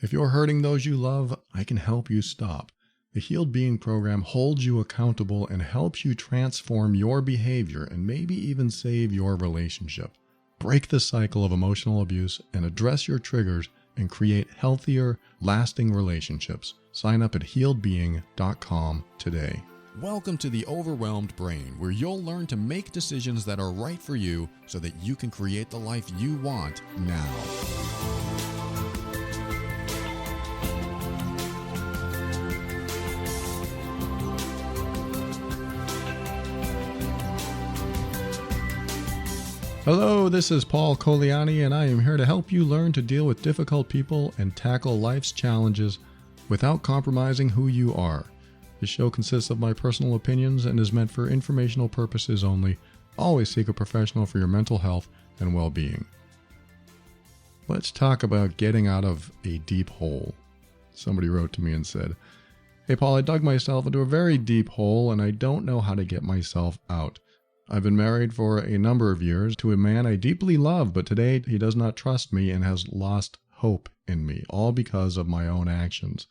If you're hurting those you love, I can help you stop. The Healed Being program holds you accountable and helps you transform your behavior and maybe even save your relationship. Break the cycle of emotional abuse and address your triggers and create healthier, lasting relationships. Sign up at healedbeing.com today. Welcome to the Overwhelmed Brain, where you'll learn to make decisions that are right for you so that you can create the life you want now. Hello, this is Paul Coliani, and I am here to help you learn to deal with difficult people and tackle life's challenges without compromising who you are. This show consists of my personal opinions and is meant for informational purposes only. Always seek a professional for your mental health and well-being. Let's talk about getting out of a deep hole. Somebody wrote to me and said, "Hey Paul, I dug myself into a very deep hole and I don't know how to get myself out. I've been married for a number of years to a man I deeply love, but today he does not trust me and has lost hope in me, all because of my own actions.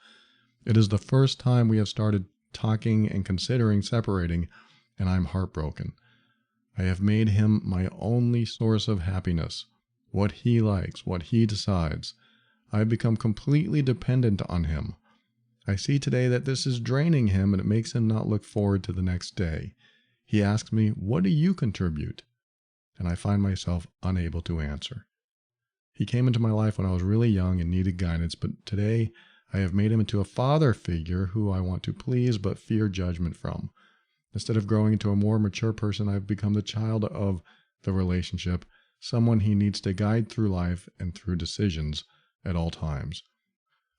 It is the first time we have started talking and considering separating, and I'm heartbroken. I have made him my only source of happiness, what he likes, what he decides. I've become completely dependent on him. I see today that this is draining him and it makes him not look forward to the next day. He asks me, 'What do you contribute?' And I find myself unable to answer. He came into my life when I was really young and needed guidance, but today I have made him into a father figure who I want to please but fear judgment from. Instead of growing into a more mature person, I've become the child of the relationship, someone he needs to guide through life and through decisions at all times.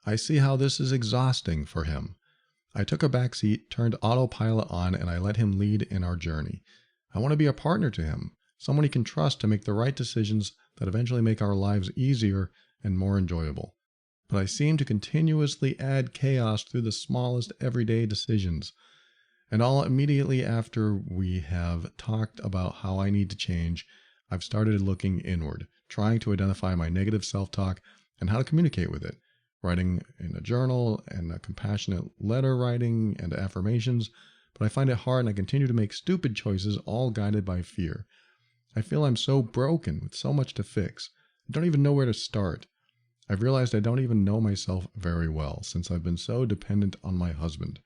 I see how this is exhausting for him. I took a back seat, turned autopilot on, and I let him lead in our journey. I want to be a partner to him, someone he can trust to make the right decisions that eventually make our lives easier and more enjoyable. But I seem to continuously add chaos through the smallest everyday decisions. And all immediately after we have talked about how I need to change, I've started looking inward, trying to identify my negative self-talk and how to communicate with it. Writing in a journal and a compassionate letter writing and affirmations, but I find it hard and I continue to make stupid choices, all guided by fear. I feel I'm so broken with so much to fix. I don't even know where to start. I've realized I don't even know myself very well since I've been so dependent on my husband.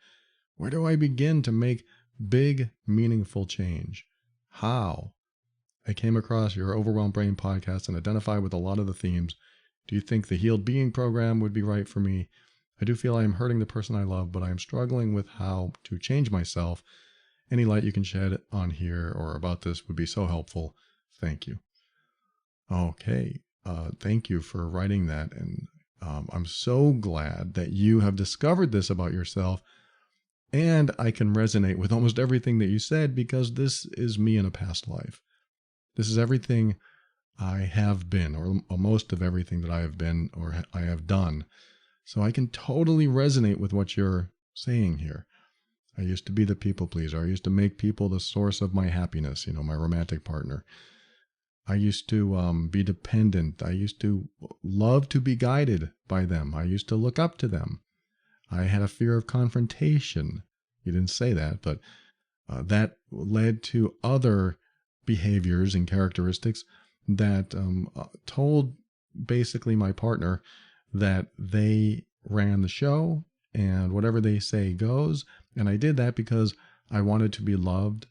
Where do I begin to make big, meaningful change? How? I came across your Overwhelmed Brain podcast and identified with a lot of the themes. Do you think the Healed Being program would be right for me? I do feel I am hurting the person I love, but I am struggling with how to change myself. Any light you can shed on here or about this would be so helpful. Thank you." Okay. Thank you for writing that. And I'm so glad that you have discovered this about yourself. And I can resonate with almost everything that you said because this is me in a past life. This is everything I have been, or most of everything that I have been or I have done. So I can totally resonate with what you're saying here. I used to be the people pleaser. I used to make people the source of my happiness, my romantic partner. I used to be dependent. I used to love to be guided by them. I used to look up to them. I had a fear of confrontation. You didn't say that, but that led to other behaviors and characteristics that told basically my partner that they ran the show and whatever they say goes. And I did that because I wanted to be loved.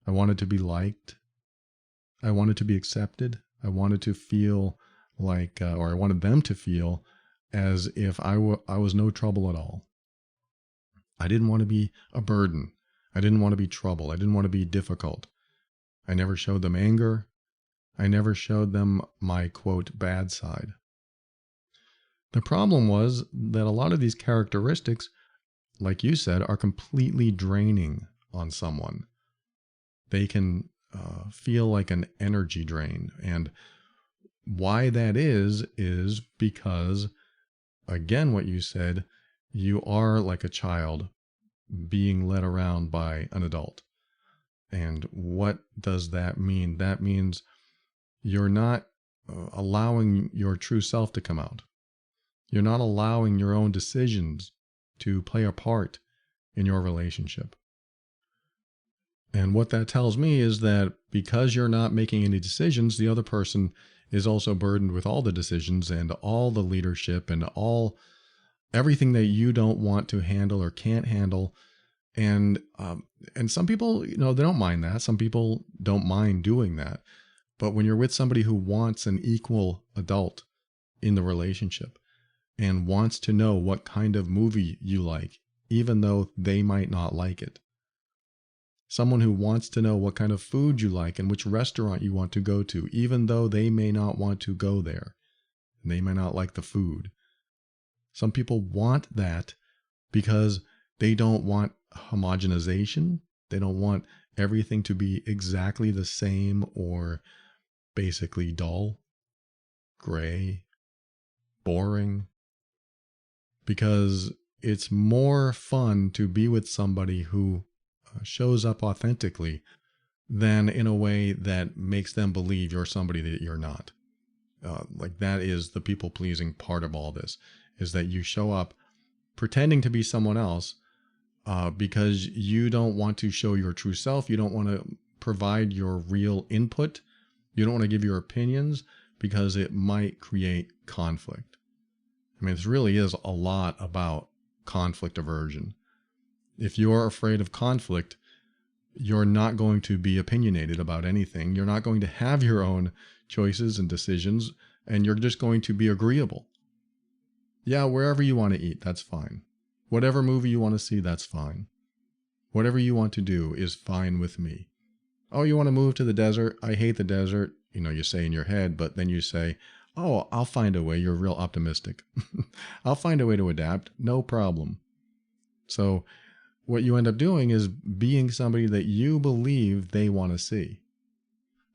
I wanted to be liked. I wanted to be accepted. I wanted to feel like, or I wanted them to feel as if I was no trouble at all. I didn't want to be a burden. I didn't want to be trouble. I didn't want to be difficult. I never showed them anger. I never showed them my, quote, bad side. The problem was that a lot of these characteristics, like you said, are completely draining on someone. They can feel like an energy drain. And why that is because, again, what you said, you are like a child being led around by an adult. And what does that mean? That means you're not allowing your true self to come out. You're not allowing your own decisions to play a part in your relationship. And what that tells me is that because you're not making any decisions, the other person is also burdened with all the decisions and all the leadership and everything that you don't want to handle or can't handle. And some people, they don't mind that. Some people don't mind doing that. But when you're with somebody who wants an equal adult in the relationship and wants to know what kind of movie you like, even though they might not like it, someone who wants to know what kind of food you like and which restaurant you want to go to, even though they may not want to go there, and they may not like the food. Some people want that because they don't want homogenization. They don't want everything to be exactly the same or basically dull, gray, boring. Because it's more fun to be with somebody who shows up authentically than in a way that makes them believe you're somebody that you're not. Like that is the people-pleasing part of all this, is that you show up pretending to be someone else because you don't want to show your true self. You don't want to provide your real input. You don't want to give your opinions because it might create conflict. I mean, this really is a lot about conflict aversion. If you're afraid of conflict, you're not going to be opinionated about anything. You're not going to have your own choices and decisions, and you're just going to be agreeable. Yeah, wherever you want to eat, that's fine. Whatever movie you want to see, that's fine. Whatever you want to do is fine with me. Oh, you want to move to the desert? I hate the desert. You say in your head, but then you say, oh, I'll find a way. You're real optimistic. I'll find a way to adapt. No problem. So what you end up doing is being somebody that you believe they want to see.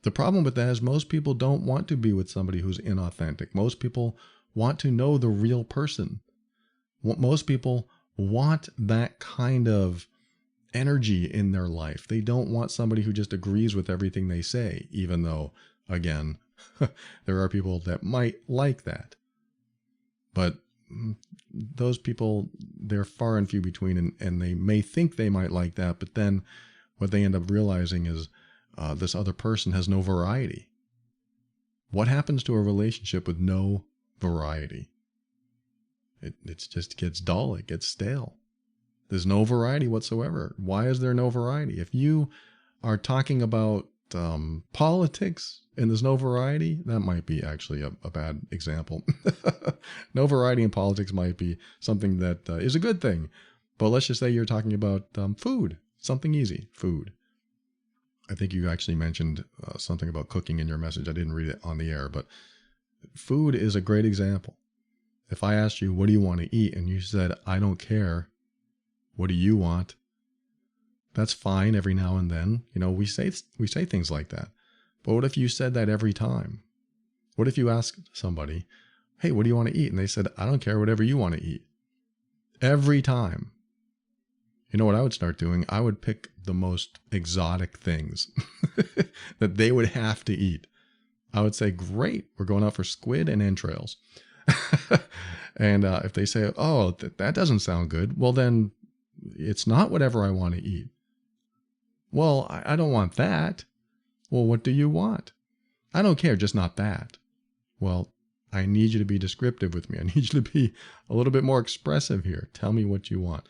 The problem with that is most people don't want to be with somebody who's inauthentic. Most people want to know the real person. Most people want that kind of energy in their life. They don't want somebody who just agrees with everything they say, even though, again, there are people that might like that. But those people, they're far and few between, and they may think they might like that, but then what they end up realizing is this other person has no variety. What happens to a relationship with no variety? It just gets dull. It gets stale. There's no variety whatsoever. Why is there no variety? If you are talking about politics and there's no variety, that might be actually a bad example. No variety in politics might be something that is a good thing. But let's just say you're talking about food, something easy, food. I think you actually mentioned something about cooking in your message. I didn't read it on the air, but food is a great example. If I asked you, what do you want to eat? And you said, I don't care. What do you want? That's fine every now and then. We say things like that. But what if you said that every time? What if you asked somebody, hey, what do you want to eat? And they said, I don't care, whatever you want to eat. Every time. You know what I would start doing? I would pick the most exotic things that they would have to eat. I would say, great, we're going out for squid and entrails. And if they say, oh, that doesn't sound good, well, then it's not whatever I want to eat. Well, I don't want that. Well, what do you want? I don't care, just not that. Well, I need you to be descriptive with me. I need you to be a little bit more expressive here. Tell me what you want.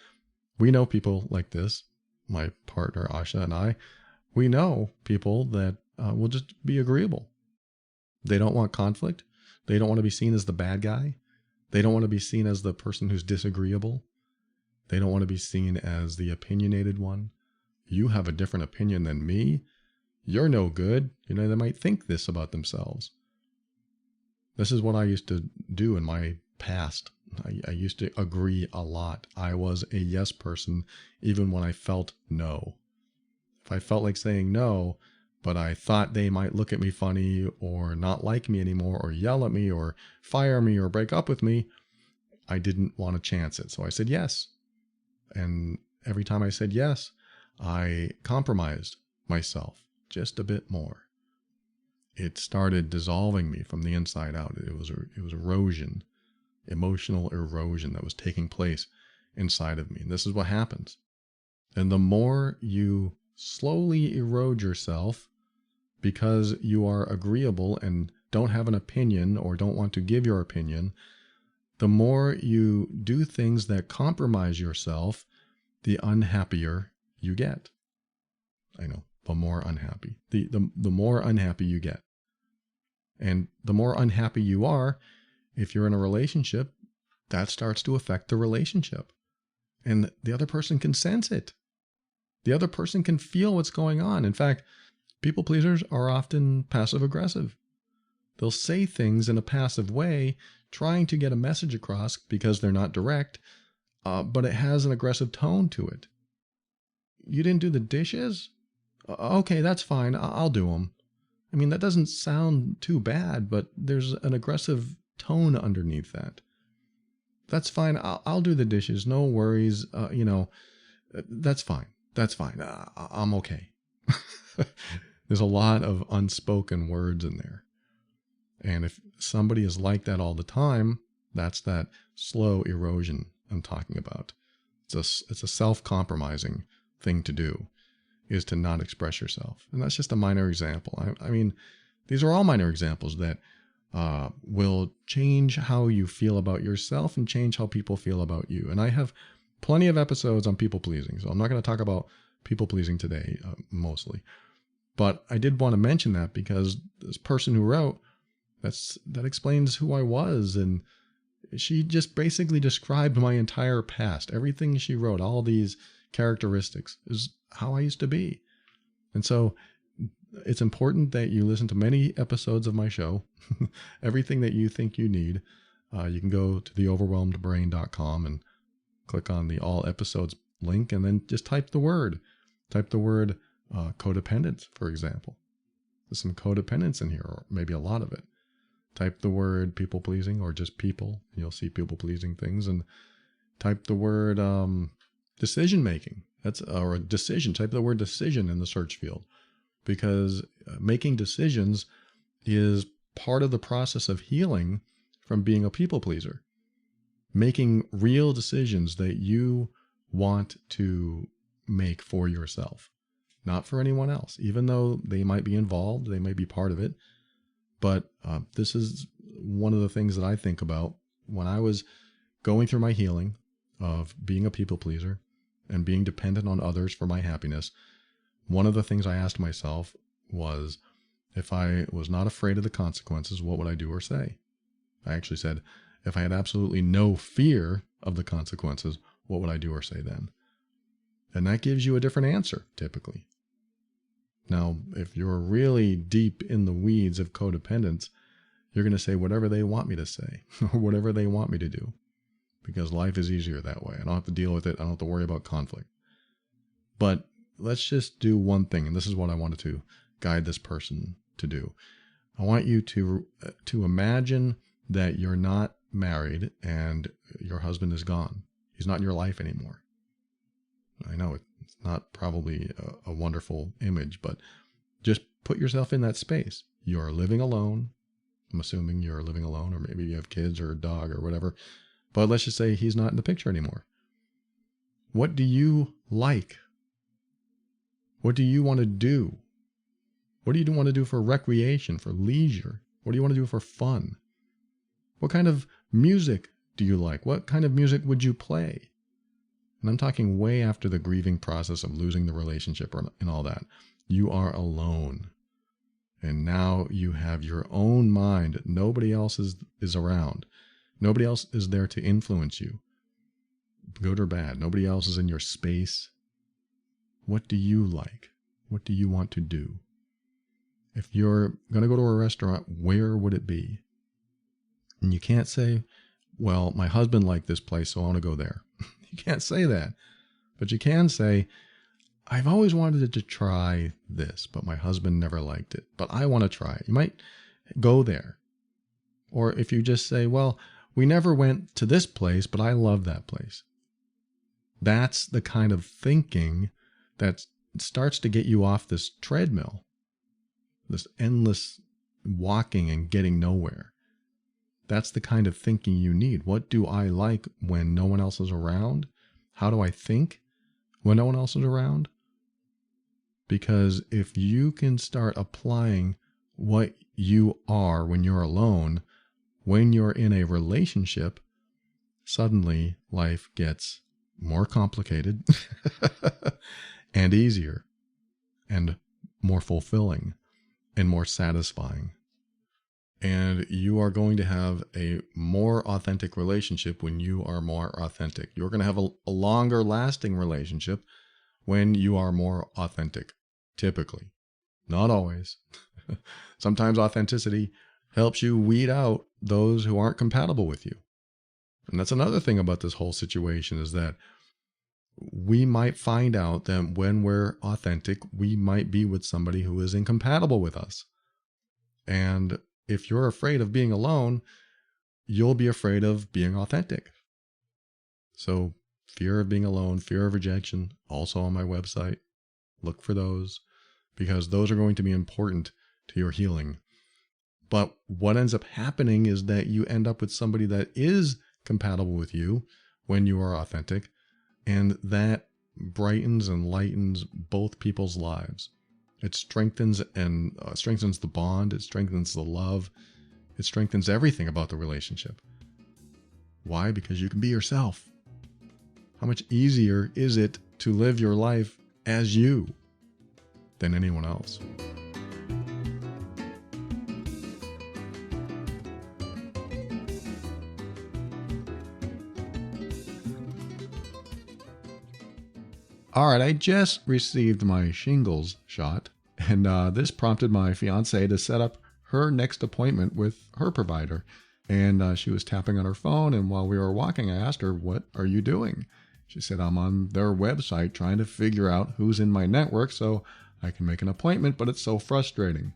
We know people like this. My partner, Asha, and I, we know people that will just be agreeable. They don't want conflict. They don't want to be seen as the bad guy. They don't want to be seen as the person who's disagreeable. They don't want to be seen as the opinionated one. You have a different opinion than me. You're no good. They might think this about themselves. This is what I used to do in my past. I used to agree a lot. I was a yes person even when I felt no. If I felt like saying no, but I thought they might look at me funny or not like me anymore or yell at me or fire me or break up with me, I didn't want to chance it. So I said yes. And every time I said yes, I compromised myself just a bit more. It started dissolving me from the inside out. It was erosion. emotional erosion that was taking place inside of me. And this is what happens. And the more you slowly erode yourself because you are agreeable and don't have an opinion or don't want to give your opinion, the more you do things that compromise yourself, the unhappier you get. I know, the more unhappy. The more unhappy you get. And the more unhappy you are, if you're in a relationship, that starts to affect the relationship. And the other person can sense it. The other person can feel what's going on. In fact, people pleasers are often passive aggressive. They'll say things in a passive way, trying to get a message across because they're not direct, but it has an aggressive tone to it. You didn't do the dishes? Okay, that's fine. I'll do them. I mean, that doesn't sound too bad, but there's an aggressive tone underneath that. That's fine. I'll do the dishes. No worries. That's fine. That's fine. I'm okay. There's a lot of unspoken words in there. And if somebody is like that all the time, that's that slow erosion I'm talking about. It's a self-compromising thing to do, is to not express yourself. And that's just a minor example. I mean, these are all minor examples that will change how you feel about yourself and change how people feel about you. And I have plenty of episodes on people pleasing, so I'm not going to talk about people pleasing today, mostly. But I did want to mention that because this person who wrote, that explains who I was, and she just basically described my entire past. Everything she wrote, all these characteristics, is how I used to be. And so it's important that you listen to many episodes of my show. Everything that you think you need. You can go to theoverwhelmedbrain.com and click on the all episodes link, and then just type the word codependence, for example. There's some codependence in here, or maybe a lot of it. Type the word people pleasing, or just people. You'll see people pleasing things. And type the word decision making. Or a decision. Type the word decision in the search field, because making decisions is part of the process of healing from being a people pleaser. Making real decisions that you want to make for yourself, not for anyone else, even though they might be involved, they might be part of it. But this is one of the things that I think about when I was going through my healing of being a people pleaser and being dependent on others for my happiness. One of the things I asked myself was, if I was not afraid of the consequences, what would I do or say? I actually said, if I had absolutely no fear of the consequences, what would I do or say then? And that gives you a different answer, typically. Now, if you're really deep in the weeds of codependence, you're going to say whatever they want me to say or whatever they want me to do, because life is easier that way. I don't have to deal with it. I don't have to worry about conflict. But let's just do one thing, and this is what I wanted to guide this person to do. I want you to imagine that you're not married and your husband is gone. He's not in your life anymore. I know it's not probably a wonderful image, but just put yourself in that space. You're living alone. I'm assuming you're living alone, or maybe you have kids or a dog or whatever. But let's just say he's not in the picture anymore. What do you like? What do you want to do? What do you want to do for recreation, for leisure? What do you want to do for fun? What kind of music do you like? What kind of music would you play? And I'm talking way after the grieving process of losing the relationship and all that. You are alone. And now you have your own mind. Nobody else is around. Nobody else is there to influence you, good or bad. Nobody else is in your space. What do you like? What do you want to do? If you're going to go to a restaurant, where would it be? And you can't say, well, my husband liked this place, so I want to go there. You can't say that. But you can say, I've always wanted to try this, but my husband never liked it. But I want to try it. You might go there. Or if you just say, well, we never went to this place, but I love that place. That's the kind of thinking that starts to get you off this treadmill, this endless walking and getting nowhere. That's the kind of thinking you need. What do I like when no one else is around? How do I think when no one else is around? Because if you can start applying what you are when you're alone, when you're in a relationship, suddenly life gets more complicated and easier and more fulfilling and more satisfying. And you are going to have a more authentic relationship when you are more authentic. You're going to have a longer lasting relationship when you are more authentic, typically. Not always. Sometimes authenticity helps you weed out those who aren't compatible with you. And that's another thing about this whole situation, is that we might find out that when we're authentic, we might be with somebody who is incompatible with us. And if you're afraid of being alone, you'll be afraid of being authentic. So fear of being alone, fear of rejection, also on my website. Look for those, because those are going to be important to your healing. But what ends up happening is that you end up with somebody that is compatible with you when you are authentic, and that brightens and lightens both people's lives. It strengthens and strengthens the bond. It strengthens the love. It strengthens everything about the relationship. Why? Because you can be yourself. How much easier is it to live your life as you than anyone else? All right, I just received my shingles shot, and this prompted my fiance to set up her next appointment with her provider. And she was tapping on her phone, and while we were walking, I asked her, "What are you doing?" She said, "I'm on their website trying to figure out who's in my network so I can make an appointment, but it's so frustrating."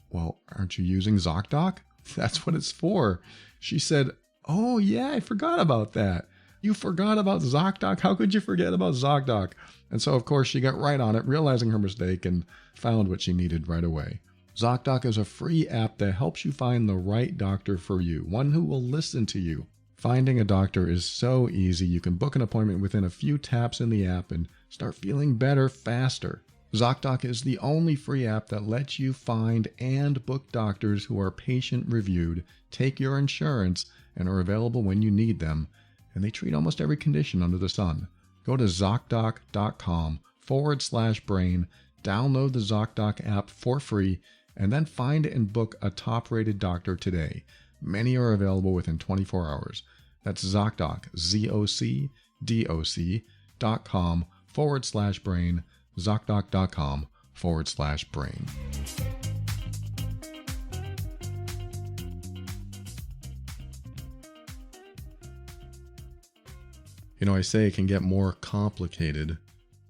Well, aren't you using ZocDoc? That's what it's for. She said, "Oh yeah, I forgot about that." You forgot about ZocDoc? How could you forget about ZocDoc? And so, of course, she got right on it, realizing her mistake, and found what she needed right away. ZocDoc is a free app that helps you find the right doctor for you, one who will listen to you. Finding a doctor is so easy. You can book an appointment within a few taps in the app and start feeling better faster. ZocDoc is the only free app that lets you find and book doctors who are patient-reviewed, take your insurance, and are available when you need them. And they treat almost every condition under the sun. Go to ZocDoc.com/brain, download the ZocDoc app for free, and then find and book a top-rated doctor today. Many are available within 24 hours. That's ZocDoc, ZocDoc.com/brain, ZocDoc.com/brain. You know, I say it can get more complicated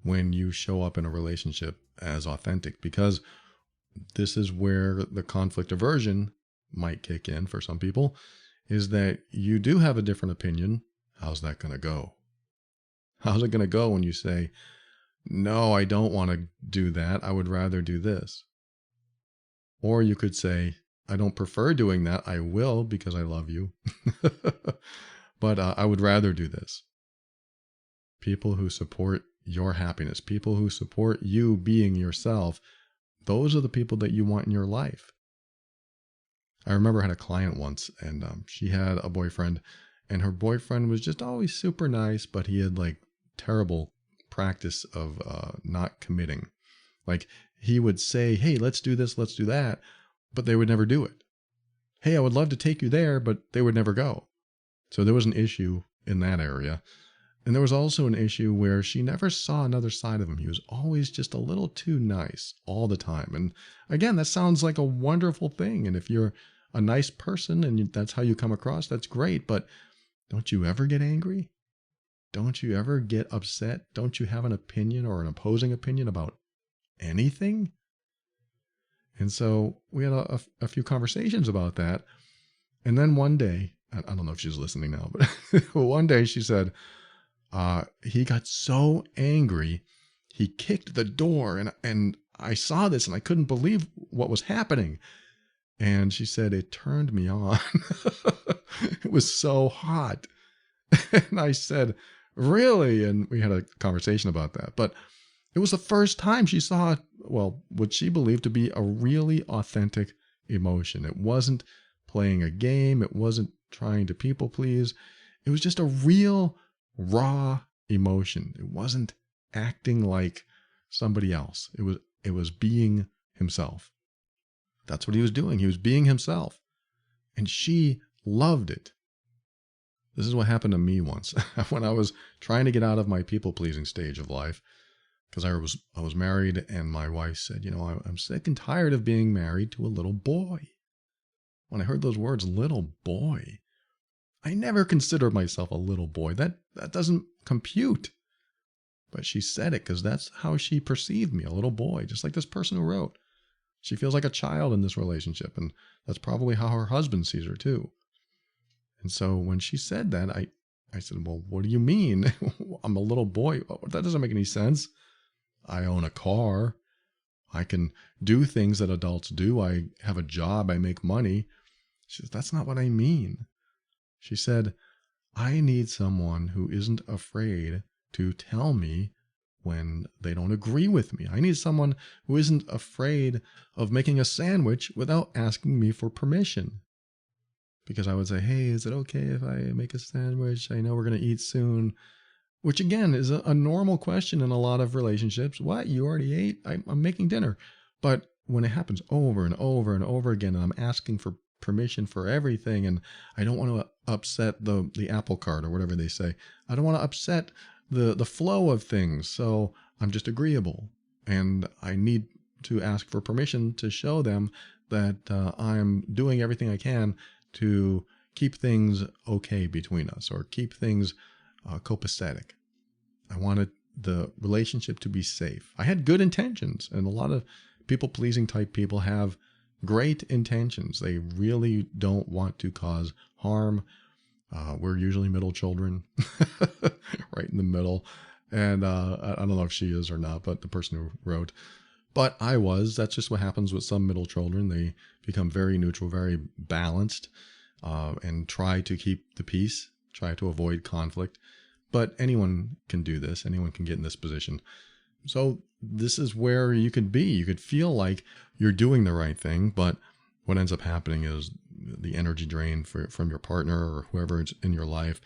when you show up in a relationship as authentic, because this is where the conflict aversion might kick in for some people, is that you do have a different opinion. How's that going to go? How's it going to go when you say, "No, I don't want to do that. I would rather do this"? Or you could say, "I don't prefer doing that. I will because I love you. But I would rather do this." People who support your happiness, people who support you being yourself, those are the people that you want in your life. I remember I had a client once, and she had a boyfriend, and her boyfriend was just always super nice, but he had like terrible practice of not committing. Like, he would say, "Hey, let's do this, let's do that," but they would never do it. "Hey, I would love to take you there," but they would never go. So there was an issue in that area. And there was also an issue where she never saw another side of him. He was always just a little too nice all the time. And again, that sounds like a wonderful thing. And if you're a nice person and that's how you come across, that's great. But don't you ever get angry? Don't you ever get upset? Don't you have an opinion or an opposing opinion about anything? And so we had a few conversations about that. And then one day, I don't know if she's listening now, but one day she said, he got so angry, he kicked the door, and I saw this and I couldn't believe what was happening. And she said, it turned me on. It was so hot. And I said, really? And we had a conversation about that. But it was the first time she saw, well, what she believed to be a really authentic emotion. It wasn't playing a game. It wasn't trying to people please. It was just a real raw emotion. It wasn't acting like somebody else. It was being himself. That's what he was doing. He was being himself. And she loved it. This is what happened to me once when I was trying to get out of my people-pleasing stage of life, because I was married, and my wife said, I'm sick and tired of being married to a little boy. When I heard those words, little boy, I never considered myself a little boy. That doesn't compute. But she said it because that's how she perceived me, a little boy, just like this person who wrote. She feels like a child in this relationship, and that's probably how her husband sees her too. And so when she said that, I said, well, what do you mean? I'm a little boy. That doesn't make any sense. I own a car. I can do things that adults do. I have a job. I make money. She said, that's not what I mean. She said, I need someone who isn't afraid to tell me when they don't agree with me. I need someone who isn't afraid of making a sandwich without asking me for permission. Because I would say, hey, is it okay if I make a sandwich? I know we're going to eat soon. Which again is a normal question in a lot of relationships. What? You already ate? I'm making dinner. But when it happens over and over and over again, and I'm asking for permission for everything, and I don't want to upset the apple cart or whatever they say. I don't want to upset the flow of things. So I'm just agreeable. And I need to ask for permission to show them that I'm doing everything I can to keep things okay between us, or keep things copacetic. I wanted the relationship to be safe. I had good intentions, and a lot of people-pleasing type people have great intentions. They really don't want to cause harm. We're usually middle children, right in the middle. And I don't know if she is or not, but the person who wrote. But I was. That's just what happens with some middle children. They become very neutral, very balanced, and try to keep the peace, try to avoid conflict. But anyone can do this. Anyone can get in this position. So this is where you could be. You could feel like you're doing the right thing, but what ends up happening is the energy drain from your partner or whoever is in your life,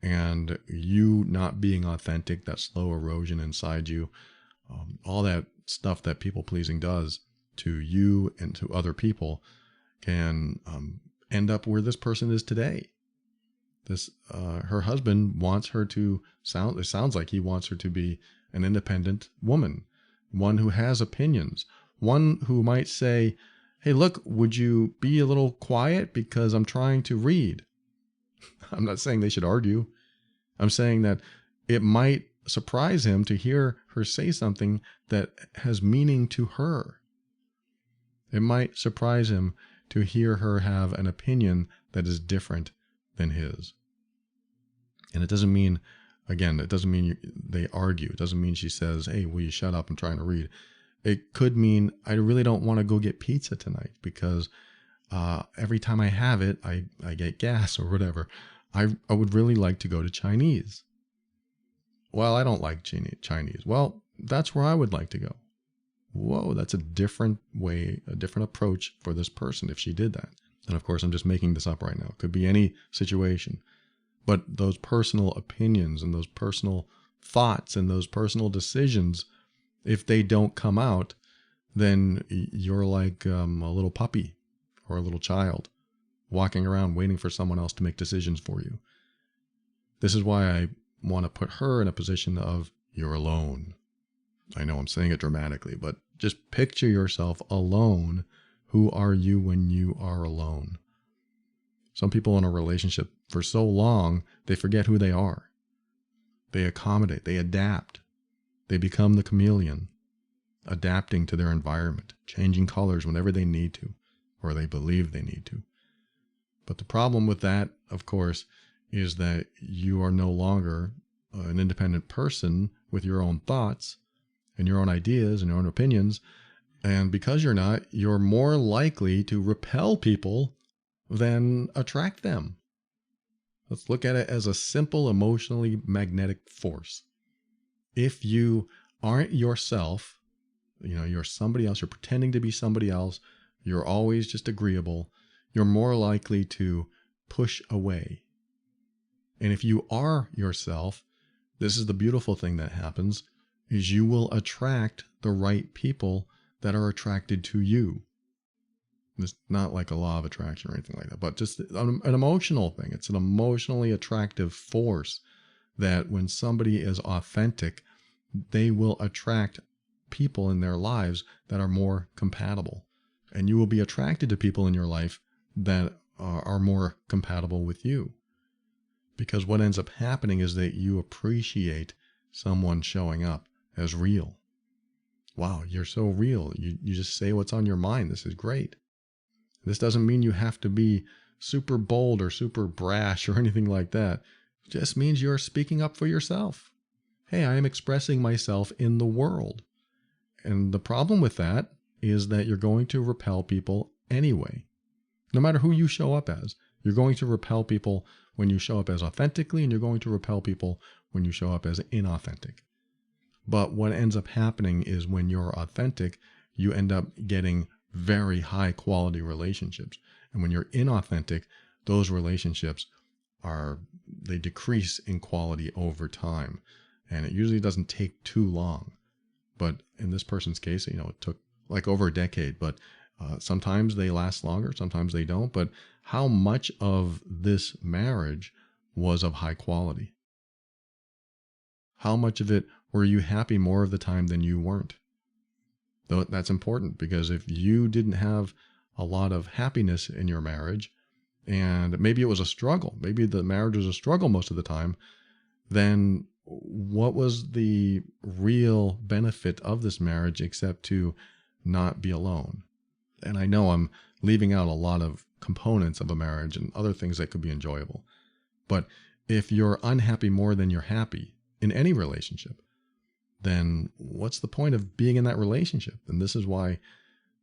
and you not being authentic, that slow erosion inside you, all that stuff that people pleasing does to you and to other people can end up where this person is today. Her husband wants her to it sounds like he wants her to be an independent woman, one who has opinions, one who might say, hey, look, would you be a little quiet because I'm trying to read? I'm not saying they should argue. I'm saying that it might surprise him to hear her say something that has meaning to her. It might surprise him to hear her have an opinion that is different than his. And it doesn't mean, again, it doesn't mean they argue. It doesn't mean she says, hey, will you shut up? I'm trying to read. It could mean, I really don't want to go get pizza tonight because every time I have it, I get gas or whatever. I would really like to go to Chinese. Well, I don't like Chinese. Well, that's where I would like to go. Whoa, that's a different way, a different approach for this person if she did that. And of course, I'm just making this up right now. It could be any situation. But those personal opinions and those personal thoughts and those personal decisions, if they don't come out, then you're like a little puppy or a little child walking around waiting for someone else to make decisions for you. This is why I want to put her in a position of you're alone. I know I'm saying it dramatically, but just picture yourself alone. Who are you when you are alone? Some people in a relationship for so long, they forget who they are. They accommodate, they adapt. They become the chameleon, adapting to their environment, changing colors whenever they need to, or they believe they need to. But the problem with that, of course, is that you are no longer an independent person with your own thoughts and your own ideas and your own opinions, And because you're not, you're more likely to repel people than attract them. Let's look at it as a simple emotionally magnetic force. If you aren't yourself, you're somebody else, you're pretending to be somebody else, you're always just agreeable, you're more likely to push away. And if you are yourself, this is the beautiful thing that happens, is you will attract the right people that are attracted to you. It's not like a law of attraction or anything like that, but just an emotional thing. It's an emotionally attractive force that when somebody is authentic, they will attract people in their lives that are more compatible. And you will be attracted to people in your life that are more compatible with you. Because what ends up happening is that you appreciate someone showing up as real. Wow, you're so real. You just say what's on your mind. This is great. This doesn't mean you have to be super bold or super brash or anything like that. It just means you're speaking up for yourself. Hey, I am expressing myself in the world. And the problem with that is that you're going to repel people anyway. No matter who you show up as, you're going to repel people when you show up as authentically, and you're going to repel people when you show up as inauthentic. But what ends up happening is when you're authentic, you end up getting very high quality relationships. And when you're inauthentic, those relationships they decrease in quality over time. And it usually doesn't take too long. But in this person's case, it took like over a decade, but sometimes they last longer, sometimes they don't. But how much of this marriage was of high quality? How much of it were you happy more of the time than you weren't? Though that's important, because if you didn't have a lot of happiness in your marriage, and maybe it was a struggle, maybe the marriage was a struggle most of the time, then what was the real benefit of this marriage except to not be alone? And I know I'm leaving out a lot of components of a marriage and other things that could be enjoyable. But if you're unhappy more than you're happy in any relationship, then what's the point of being in that relationship? And this is why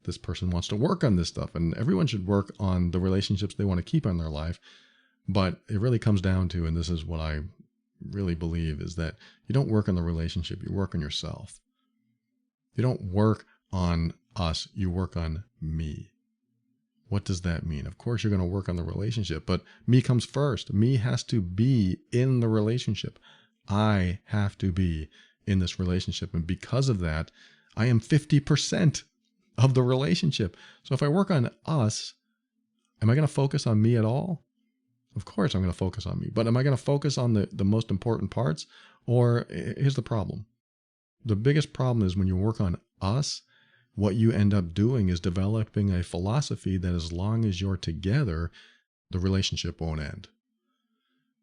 this person wants to work on this stuff. And everyone should work on the relationships they want to keep in their life. But it really comes down to, and this is what I really believe, is that you don't work on the relationship, you work on yourself. You don't work on us, you work on me. What does that mean? Of course, you're going to work on the relationship, but me comes first. Me has to be in the relationship. I have to be in this relationship. And because of that, I am 50% of the relationship. So if I work on us, am I going to focus on me at all? Of course I'm going to focus on me, but am I going to focus on the most important parts? Or here's the problem. The biggest problem is when you work on us, what you end up doing is developing a philosophy that as long as you're together, the relationship won't end.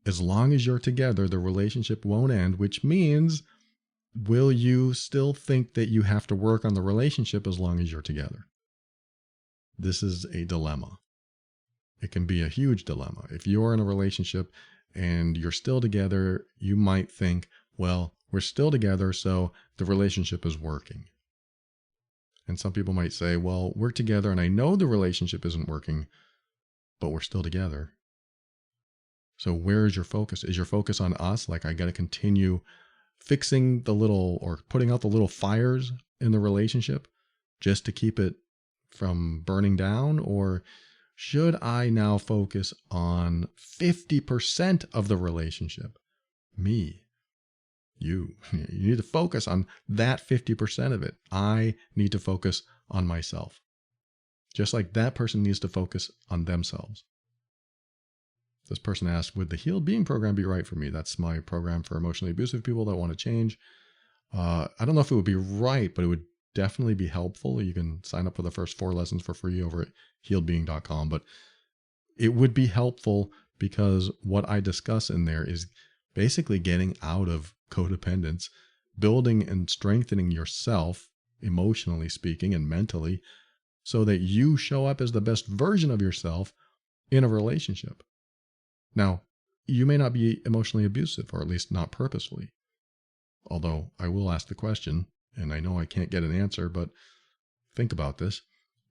As long as you're together, the relationship won't end, which means, will you still think that you have to work on the relationship as long as you're together? This is a dilemma. It can be a huge dilemma. If you're in a relationship and you're still together, you might think, well, we're still together, so the relationship is working. And some people might say, well, we're together and I know the relationship isn't working, but we're still together. So where is your focus? Is your focus on us? Like, I got to continue fixing or putting out the little fires in the relationship just to keep it from burning down? Or should I now focus on 50% of the relationship? Me. You need to focus on that 50% of it. I need to focus on myself. Just like that person needs to focus on themselves. This person asked, would the Healed Being program be right for me? That's my program for emotionally abusive people that want to change. I don't know if it would be right, but it would definitely be helpful. You can sign up for the first 4 lessons for free over at healedbeing.com. But it would be helpful because what I discuss in there is basically getting out of codependence, building and strengthening yourself, emotionally speaking and mentally, so that you show up as the best version of yourself in a relationship. Now, you may not be emotionally abusive, or at least not purposefully. Although I will ask the question, and I know I can't get an answer, but think about this.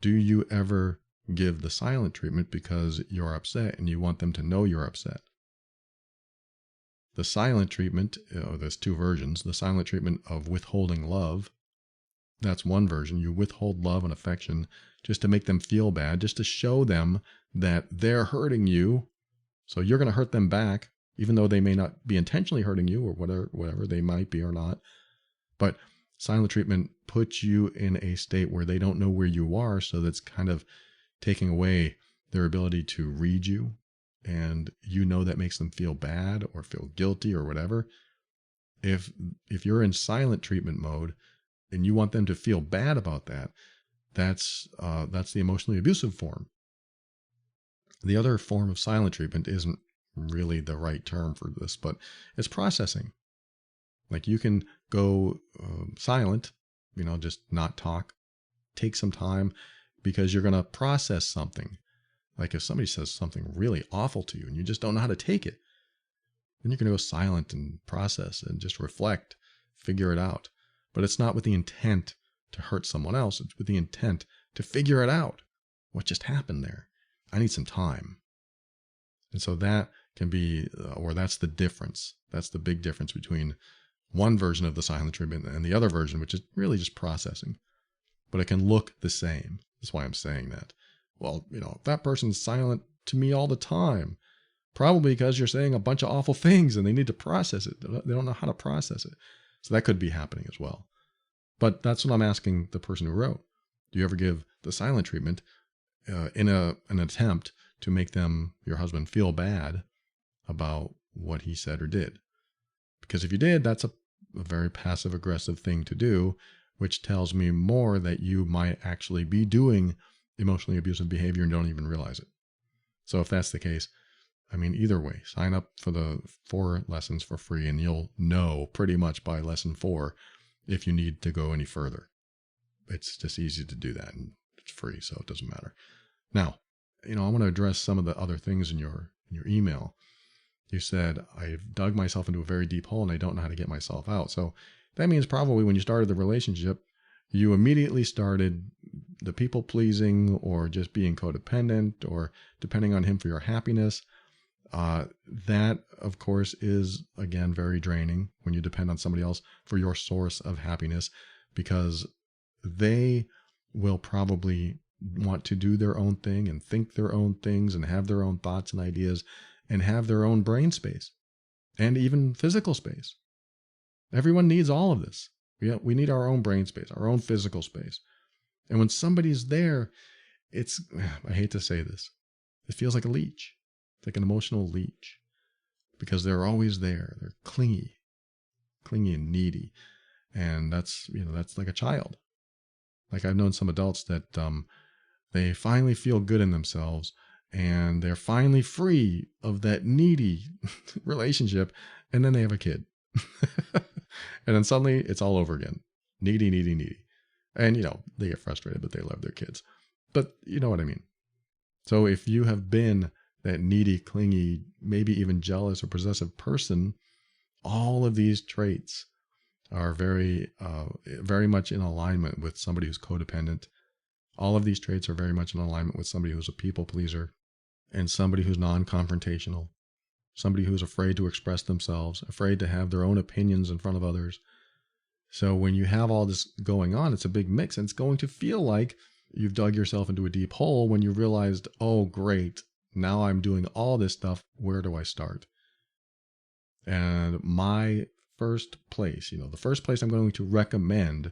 Do you ever give the silent treatment because you're upset and you want them to know you're upset? The silent treatment, there's two versions. The silent treatment of withholding love, that's one version. You withhold love and affection just to make them feel bad, just to show them that they're hurting you. So you're going to hurt them back, even though they may not be intentionally hurting you or whatever they might be or not. But silent treatment puts you in a state where they don't know where you are. So that's kind of taking away their ability to read you. And that makes them feel bad or feel guilty or whatever. If you're in silent treatment mode and you want them to feel bad about that, that's the emotionally abusive form. The other form of silent treatment isn't really the right term for this, but it's processing. Like you can go silent, just not talk, take some time because you're going to process something. Like if somebody says something really awful to you and you just don't know how to take it, then you're going to go silent and process and just reflect, figure it out. But it's not with the intent to hurt someone else. It's with the intent to figure it out. What just happened there? I need some time. And so that can be, or that's the difference. That's the big difference between one version of the silent treatment and the other version, which is really just processing. But it can look the same. That's why I'm saying that. Well, if that person's silent to me all the time, probably because you're saying a bunch of awful things and they need to process it. They don't know how to process it. So that could be happening as well. But that's what I'm asking the person who wrote. Do you ever give the silent treatment in an attempt to make your husband, feel bad about what he said or did? Because if you did, that's a very passive aggressive thing to do, which tells me more that you might actually be doing emotionally abusive behavior and don't even realize it. So if that's the case, either way, sign up for the 4 lessons for free and you'll know pretty much by lesson 4 if you need to go any further. It's just easy to do that and it's free, so it doesn't matter. Now, I want to address some of the other things in your email. You said, I've dug myself into a very deep hole and I don't know how to get myself out. So that means probably when you started the relationship, you immediately started the people pleasing or just being codependent or depending on him for your happiness. That, of course, is, again, very draining when you depend on somebody else for your source of happiness, because they will probably want to do their own thing and think their own things and have their own thoughts and ideas and have their own brain space and even physical space. Everyone needs all of this. We need our own brain space, our own physical space. And when somebody's there, I hate to say this, it feels like a leech. It's like an emotional leech because they're always there. They're clingy and needy. And that's like a child. Like I've known some adults that they finally feel good in themselves and they're finally free of that needy relationship. And then they have a kid. And then suddenly it's all over again. Needy, needy, needy. And, they get frustrated, but they love their kids. But you know what I mean? So if you have been that needy, clingy, maybe even jealous or possessive person, all of these traits are very, very much in alignment with somebody who's codependent. All of these traits are very much in alignment with somebody who's a people pleaser and somebody who's non-confrontational, somebody who's afraid to express themselves, afraid to have their own opinions in front of others. So when you have all this going on, it's a big mix, and it's going to feel like you've dug yourself into a deep hole when you realized, oh, great, now I'm doing all this stuff. Where do I start? And my first place, the first place I'm going to recommend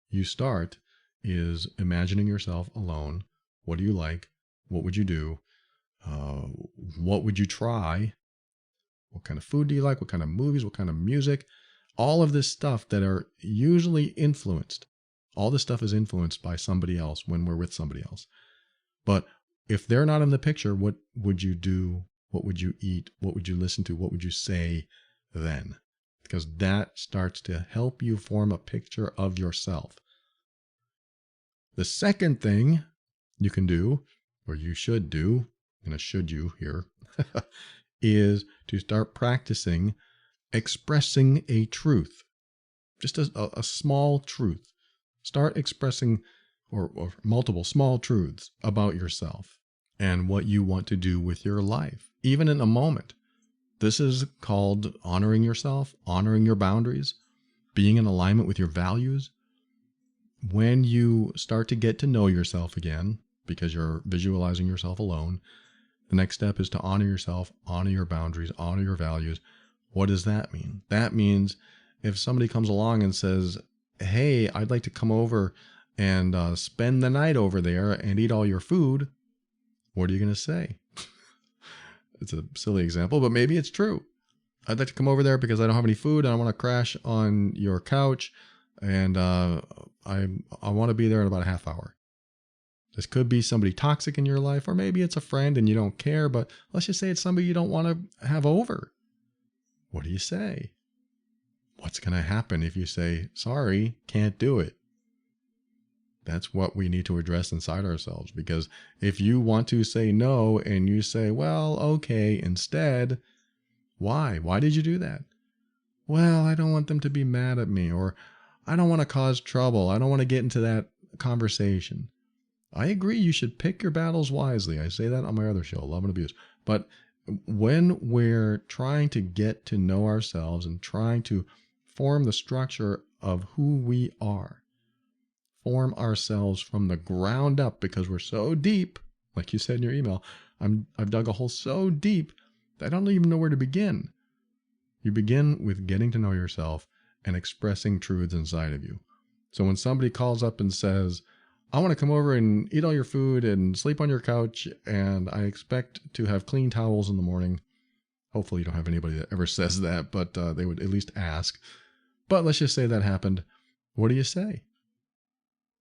you start is imagining yourself alone. What do you like? What would you do? What would you try? What kind of food do you like? What kind of movies? What kind of music? All of this stuff that are usually influenced. All this stuff is influenced by somebody else when we're with somebody else. But if they're not in the picture, what would you do? What would you eat? What would you listen to? What would you say then? Because that starts to help you form a picture of yourself. The second thing you can do, or you should do, and a should you here, is to start practicing expressing a truth, just a small truth. Start expressing or multiple small truths about yourself and what you want to do with your life, even in a moment. This is called honoring yourself, honoring your boundaries, being in alignment with your values. When you start to get to know yourself again, because you're visualizing yourself alone, the next step is to honor yourself, honor your boundaries, honor your values. What does that mean? That means if somebody comes along and says, hey, I'd like to come over and spend the night over there and eat all your food, what are you going to say? It's a silly example, but maybe it's true. I'd like to come over there because I don't have any food and I want to crash on your couch, and I want to be there in about a half hour. This could be somebody toxic in your life, or maybe it's a friend and you don't care, but let's just say it's somebody you don't want to have over. What do you say? What's going to happen if you say, sorry, can't do it? That's what we need to address inside ourselves, because if you want to say no and you say, well, okay, instead, why? Why did you do that? Well, I don't want them to be mad at me, or I don't want to cause trouble. I don't want to get into that conversation. I agree, you should pick your battles wisely. I say that on my other show, Love and Abuse. But when we're trying to get to know ourselves and trying to form the structure of who we are, form ourselves from the ground up, because we're so deep, like you said in your email, I've dug a hole so deep that I don't even know where to begin. You begin with getting to know yourself and expressing truths inside of you. So when somebody calls up and says, I want to come over and eat all your food and sleep on your couch, and I expect to have clean towels in the morning. Hopefully you don't have anybody that ever says that, but they would at least ask. But let's just say that happened. What do you say?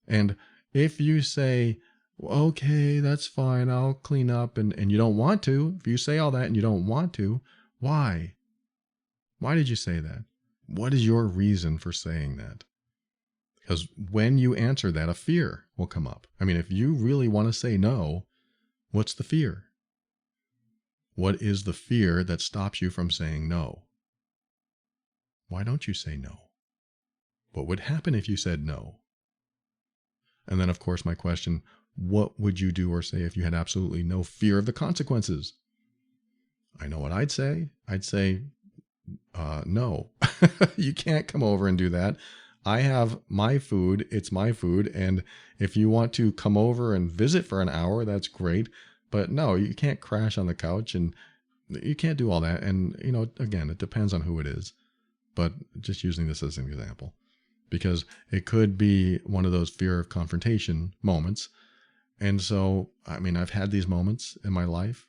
And if you say, okay, that's fine, I'll clean up, and you don't want to, if you say all that and you don't want to, why? Why did you say that? What is your reason for saying that? Because when you answer that, a fear will come up. I mean, if you really want to say no, what's the fear? What is the fear that stops you from saying no? Why don't you say no? What would happen if you said no? And then, of course, my question, what would you do or say if you had absolutely no fear of the consequences? I know what I'd say. I'd say, no, you can't come over and do that. I have my food, it's my food, and if you want to come over and visit for an hour, that's great. But no, you can't crash on the couch, and you can't do all that. And, you know, again, it depends on who it is. But just using this as an example, because it could be one of those fear of confrontation moments. And so, I mean, I've had these moments in my life.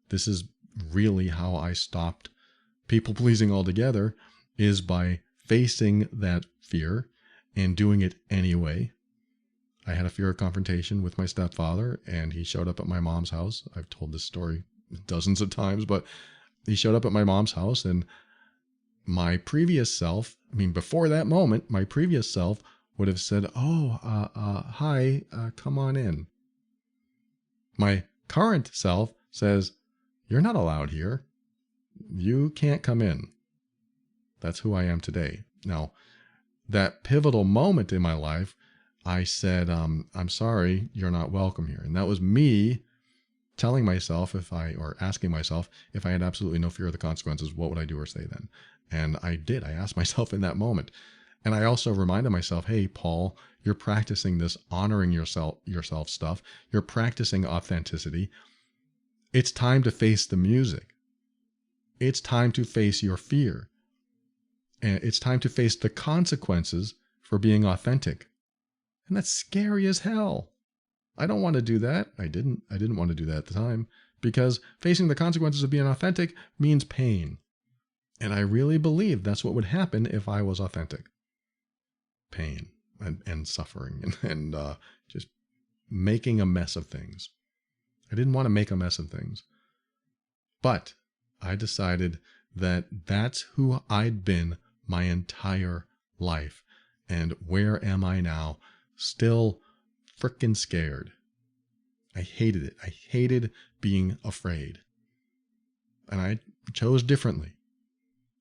This is really how I stopped people pleasing altogether, is by facing that fear and doing it anyway. I had a fear of confrontation with my stepfather, and he showed up at my mom's house. I've told this story dozens of times, but he showed up at my mom's house, and my previous self, I mean, before that moment, my previous self would have said, hi, come on in. My current self says, you're not allowed here. You can't come in. That's who I am today. Now, that pivotal moment in my life, I said, I'm sorry, you're not welcome here. And that was me telling myself, or asking myself, if I had absolutely no fear of the consequences, what would I do or say then? And I did. I asked myself in that moment. And I also reminded myself, hey, Paul, you're practicing this honoring yourself stuff. You're practicing authenticity. It's time to face the music. It's time to face your fear. And it's time to face the consequences for being authentic. And that's scary as hell. I don't want to do that. I didn't want to do that at the time, because facing the consequences of being authentic means pain. And I really believe that's what would happen if I was authentic. Pain and suffering and just making a mess of things. I didn't want to make a mess of things. But I decided that that's who I'd been my entire life. And where am I now? Still frickin' scared. I hated it. I hated being afraid. And I chose differently.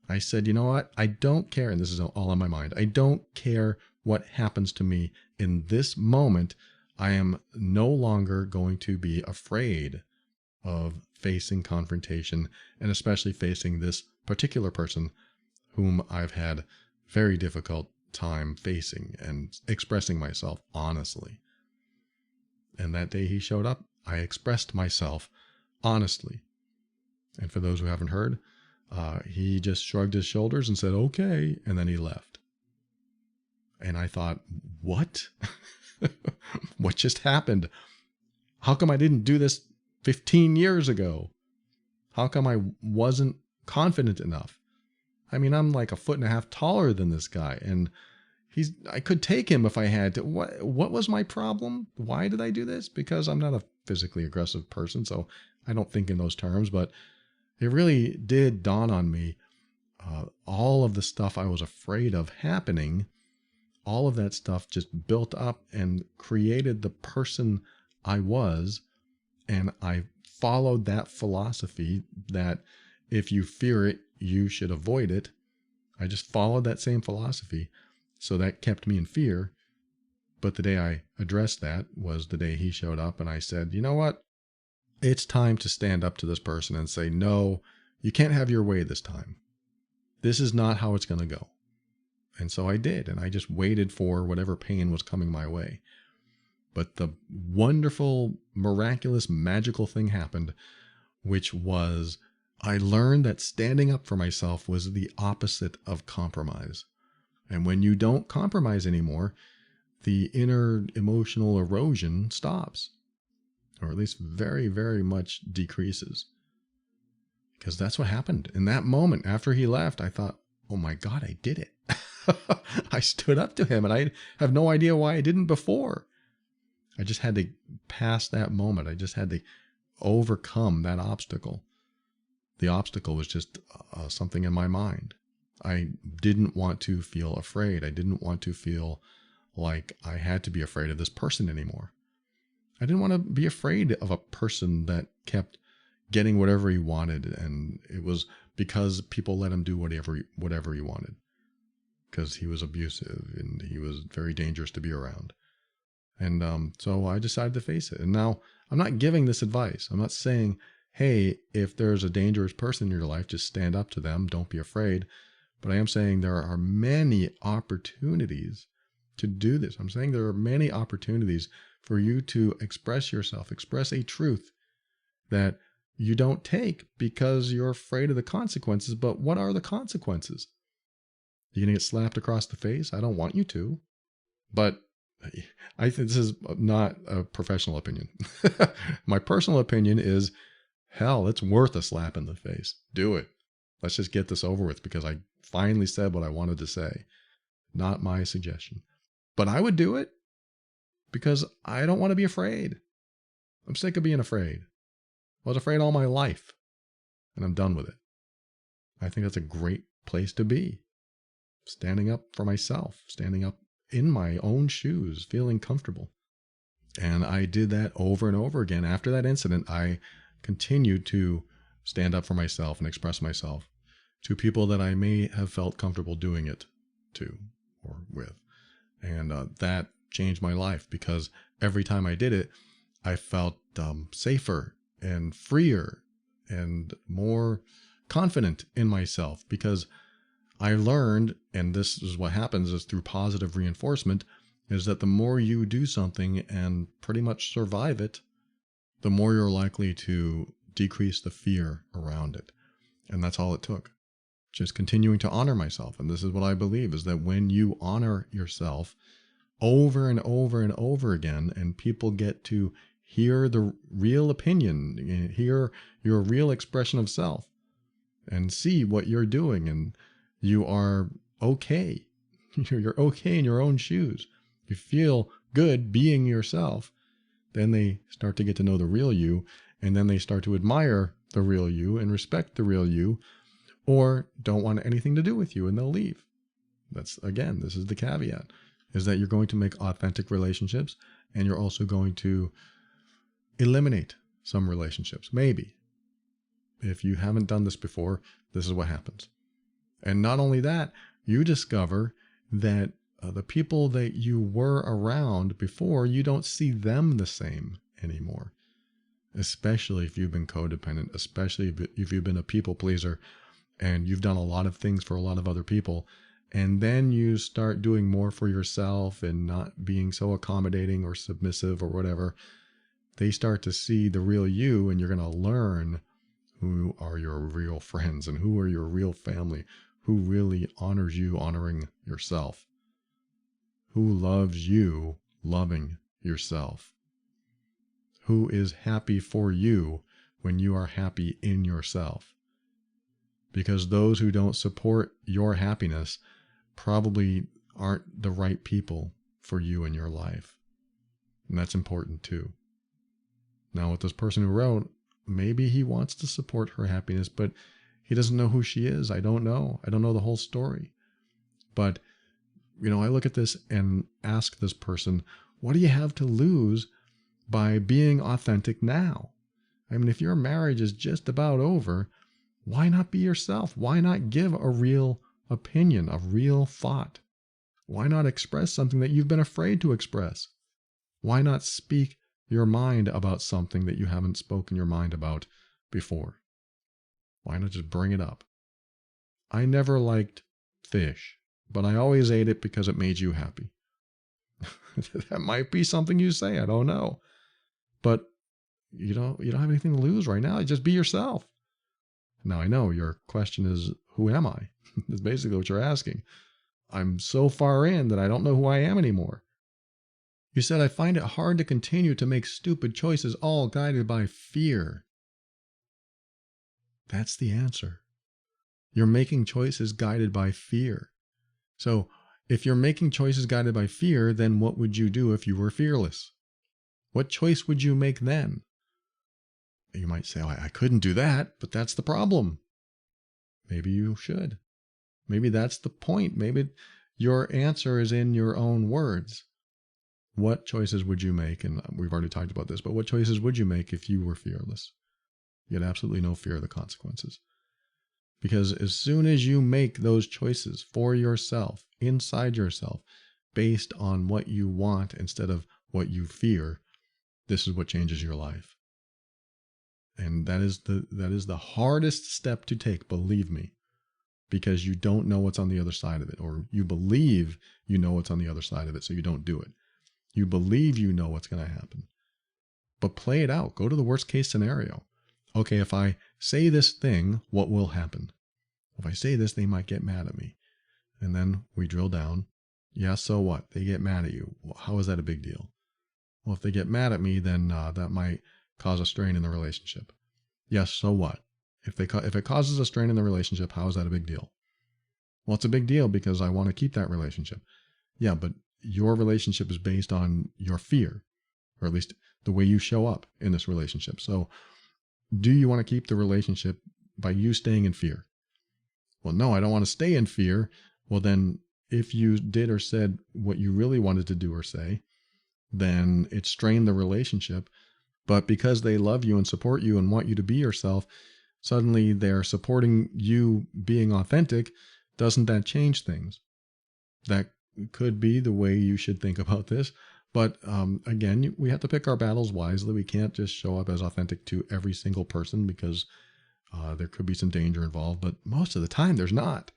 I said, you know what? I don't care. And this is all on my mind. I don't care what happens to me in this moment. I am no longer going to be afraid of facing confrontation, and especially facing this particular person whom I've had very difficult time facing and expressing myself honestly. And that day he showed up, I expressed myself honestly. And for those who haven't heard, he just shrugged his shoulders and said, okay, and then he left. And I thought, what? What just happened? How come I didn't do this 15 years ago? How come I wasn't confident enough? I mean, I'm like 1.5 feet taller than this guy, and I could take him if I had to. What was my problem? Why did I do this? Because I'm not a physically aggressive person, so I don't think in those terms, but it really did dawn on me, all of the stuff I was afraid of happening, all of that stuff just built up and created the person I was. And I followed that philosophy that if you fear it, you should avoid it. I just followed that same philosophy. So that kept me in fear. But the day I addressed that was the day he showed up, and I said, you know what? It's time to stand up to this person and say, no, you can't have your way this time. This is not how it's going to go. And so I did. And I just waited for whatever pain was coming my way. But the wonderful, miraculous, magical thing happened, which was I learned that standing up for myself was the opposite of compromise. And when you don't compromise anymore, the inner emotional erosion stops, or at least very, very much decreases. Because that's what happened. In that moment, after he left, I thought, oh my God, I did it. I stood up to him, and I have no idea why I didn't before. I just had to pass that moment. I just had to overcome that obstacle. The obstacle was just something in my mind. I didn't want to feel afraid. I didn't want to feel like I had to be afraid of this person anymore. I didn't want to be afraid of a person that kept getting whatever he wanted, and it was because people let him do whatever he wanted, because he was abusive and he was very dangerous to be around. And so I decided to face it. And now I'm not giving this advice. I'm not saying, hey, if there's a dangerous person in your life, just stand up to them. Don't be afraid. But I am saying there are many opportunities to do this. I'm saying there are many opportunities for you to express yourself, express a truth that you don't take because you're afraid of the consequences. But what are the consequences? You're going to get slapped across the face? I don't want you to. But I think this is not a professional opinion. My personal opinion is, hell, it's worth a slap in the face. Do it. Let's just get this over with, because I finally said what I wanted to say. Not my suggestion. But I would do it because I don't want to be afraid. I'm sick of being afraid. I was afraid all my life, and I'm done with it. I think that's a great place to be. Standing up for myself, standing up in my own shoes, feeling comfortable. And I did that over and over again. After that incident, I continued to stand up for myself and express myself to people that I may have felt comfortable doing it to or with. And that changed my life, because every time I did it, I felt safer and freer and more confident in myself, because I learned, and this is what happens is through positive reinforcement, is that the more you do something and pretty much survive it, the more you're likely to decrease the fear around it. And that's all it took. Just continuing to honor myself. And this is what I believe, is that when you honor yourself over and over and over again, and people get to hear the real opinion, hear your real expression of self, and see what you're doing, and you are okay. You're okay in your own shoes. You feel good being yourself. Then they start to get to know the real you, and then they start to admire the real you and respect the real you, or don't want anything to do with you, and they'll leave. That's, again, this is the caveat, is that you're going to make authentic relationships, and you're also going to eliminate some relationships. Maybe. If you haven't done this before, this is what happens. And not only that, you discover that The people that you were around before, you don't see them the same anymore. Especially if you've been codependent, especially if you've been a people pleaser and you've done a lot of things for a lot of other people. And then you start doing more for yourself and not being so accommodating or submissive or whatever. They start to see the real you, and you're going to learn who are your real friends and who are your real family, who really honors you honoring yourself, who loves you loving yourself, who is happy for you when you are happy in yourself. Because those who don't support your happiness probably aren't the right people for you in your life. And that's important too. Now, with this person who wrote, maybe he wants to support her happiness, but he doesn't know who she is. I don't know. I don't know the whole story. But, I look at this and ask this person, what do you have to lose by being authentic now? I mean, if your marriage is just about over, why not be yourself? Why not give a real opinion, a real thought? Why not express something that you've been afraid to express? Why not speak your mind about something that you haven't spoken your mind about before? Why not just bring it up? I never liked fish, but I always ate it because it made you happy. That might be something you say, I don't know. But you don't have anything to lose right now. Just be yourself. Now, I know your question is, who am I? That's basically what you're asking. I'm so far in that I don't know who I am anymore. You said, I find it hard to continue to make stupid choices, all guided by fear. That's the answer. You're making choices guided by fear. So if you're making choices guided by fear, then what would you do if you were fearless? What choice would you make then? You might say, I couldn't do that, but that's the problem. Maybe you should. Maybe that's the point. Maybe your answer is in your own words. What choices would you make? And we've already talked about this, but what choices would you make if you were fearless? You had absolutely no fear of the consequences. Because as soon as you make those choices for yourself, inside yourself, based on what you want instead of what you fear, this is what changes your life. And that is the hardest step to take, believe me, because you don't know what's on the other side of it, or you believe you know what's on the other side of it, so you don't do it. You believe you know what's going to happen. But play it out. Go to the worst case scenario. Okay, if I say this thing, what will happen? If I say this, they might get mad at me. And then we drill down. Yeah, so what? They get mad at you. Well, how is that a big deal? Well, if they get mad at me, then that might cause a strain in the relationship. Yes, so what? If it causes a strain in the relationship, how is that a big deal? Well, it's a big deal because I want to keep that relationship. Yeah, but your relationship is based on your fear, or at least the way you show up in this relationship. So do you want to keep the relationship by you staying in fear? Well, no, I don't want to stay in fear. Well, then if you did or said what you really wanted to do or say, then it strained the relationship. But because they love you and support you and want you to be yourself, suddenly they're supporting you being authentic. Doesn't that change things? That could be the way you should think about this. But again, we have to pick our battles wisely. We can't just show up as authentic to every single person because there could be some danger involved. But most of the time, there's not.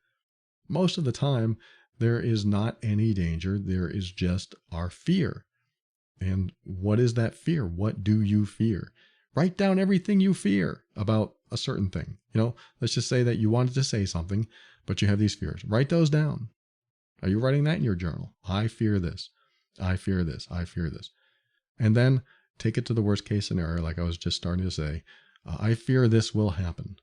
Most of the time, there is not any danger. There is just our fear. And what is that fear? What do you fear? Write down everything you fear about a certain thing. Let's just say that you wanted to say something, but you have these fears. Write those down. Are you writing that in your journal? I fear this. I fear this. I fear this. And then take it to the worst case scenario, like I was just starting to say. I fear this will happen.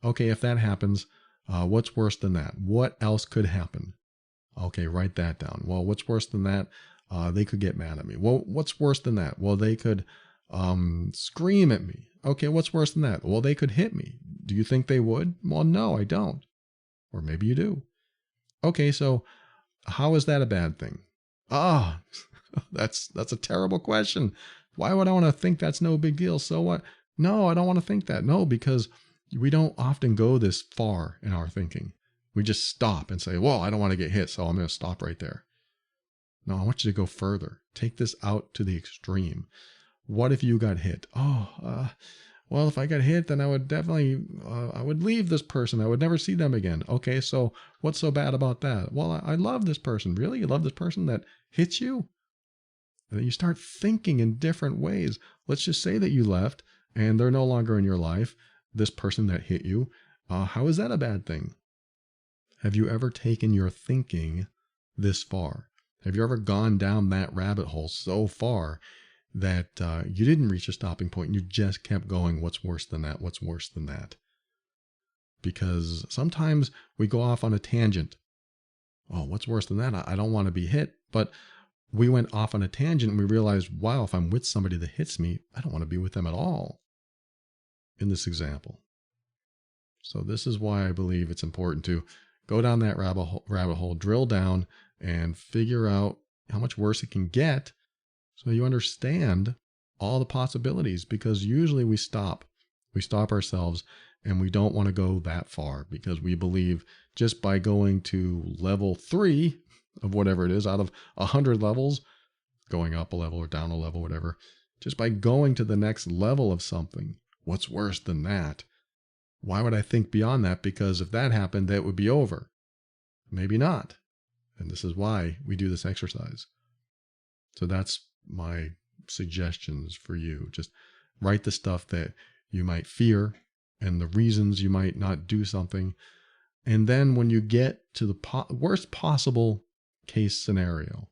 Okay, if that happens, what's worse than that? What else could happen? Okay, write that down. Well, what's worse than that? They could get mad at me. Well, what's worse than that? Well, they could scream at me. Okay, what's worse than that? Well, they could hit me. Do you think they would? Well, no, I don't. Or maybe you do. Okay, so how is that a bad thing? That's a terrible question. Why would I want to think that's no big deal? So what? No, I don't want to think that. No, because we don't often go this far in our thinking. We just stop and say, well, I don't want to get hit, so I'm going to stop right there. No, I want you to go further. Take this out to the extreme. What if you got hit? Well, if I got hit, then I would definitely, I would leave this person. I would never see them again. Okay, so what's so bad about that? Well, I love this person. Really? You love this person that hits you? And then you start thinking in different ways. Let's just say that you left and they're no longer in your life. This person that hit you, how is that a bad thing? Have you ever taken your thinking this far? Have you ever gone down that rabbit hole so far that you didn't reach a stopping point and you just kept going? What's worse than that? What's worse than that? Because sometimes we go off on a tangent. Oh, what's worse than that? I don't want to be hit. But we went off on a tangent and we realized, wow, if I'm with somebody that hits me, I don't want to be with them at all in this example. So this is why I believe it's important to go down that rabbit hole, drill down and figure out how much worse it can get so you understand all the possibilities, because usually we stop ourselves and we don't want to go that far because we believe just by going to level 3 of whatever it is out of 100 levels, going up a level or down a level, whatever, just by going to the next level of something, what's worse than that? Why would I think beyond that? Because if that happened, that would be over. Maybe not. And this is why we do this exercise. So that's my suggestions for you. Just write the stuff that you might fear and the reasons you might not do something. And then when you get to the worst possible case scenario,